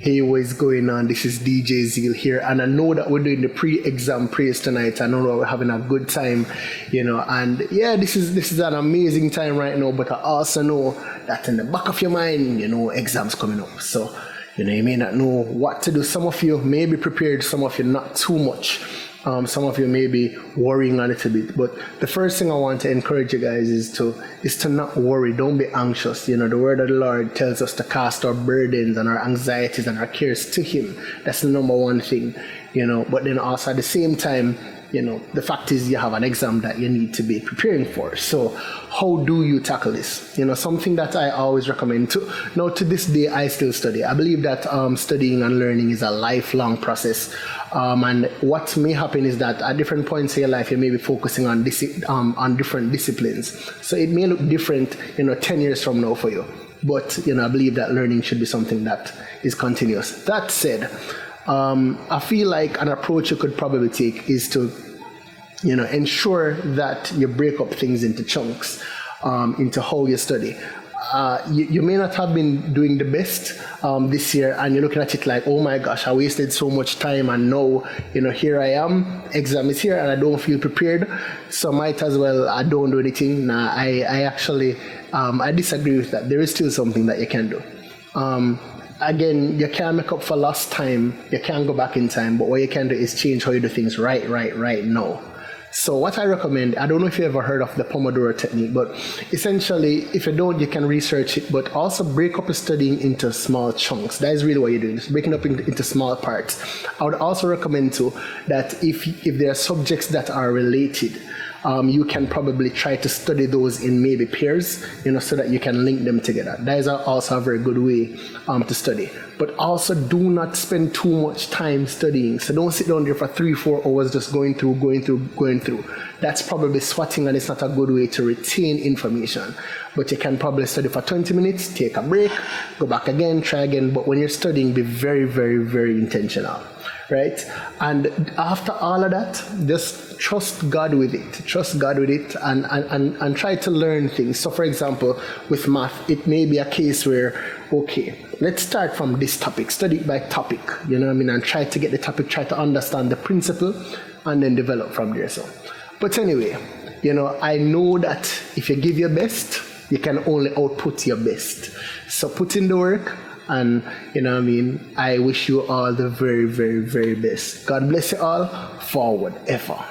Hey, what's going on? This is DJ Zeal here, and I know that we're doing the pre-exam praise tonight. I know that we're having a good time, and yeah, this is an amazing time right now. But I also know that in the back of your mind, exams coming up. So, you may not know what to do. Some of you may be prepared, some of you not too much. Some of you may be worrying a little bit, but the first thing I want to encourage you guys is to not worry. Don't be anxious. The word of the Lord tells us to cast our burdens and our anxieties and our cares to Him. That's the number one thing, But then also at the same time, the fact is you have an exam that you need to be preparing for. So how do you tackle this? Something that I always recommend to this day, I still study. I believe that studying and learning is a lifelong process. And what may happen is that at different points in your life, you may be focusing on different disciplines. So it may look different, 10 years from now for you. But, I believe that learning should be something that is continuous. That said, I feel like an approach you could probably take is to, ensure that you break up things into chunks, into how you study. You may not have been doing the best this year, and you're looking at it like, oh my gosh, I wasted so much time, and now, here I am, exam is here, and I don't feel prepared, so might as well I don't do anything. Nah, I actually, I disagree with that. There is still something that you can do. Again, you can't make up for lost time. You can't go back in time, but what you can do is change how you do things right now. So what I recommend, I don't know if you ever heard of the Pomodoro technique, but essentially, if you don't, you can research it, but also break up your studying into small chunks. That is really what you're doing, just breaking up into small parts. I would also recommend too that if there are subjects that are related, you can probably try to study those in maybe pairs, so that you can link them together. That is also a very good way to study. But also do not spend too much time studying. So don't sit down there for 3-4 hours just going through. That's probably swatting, and it's not a good way to retain information. But you can probably study for 20 minutes, take a break, go back again, try again. But when you're studying, be very, very, very intentional. Right? And after all of that, just trust God with it and try to learn things. So for example, with math, it may be a case where, okay, let's start from this topic, study it by topic, and try to get the topic, try to understand the principle, and then develop from there. So, but anyway, I know that if you give your best, you can only output your best. So put in the work. And, I wish you all the very, very, very best. God bless you all. Forward ever.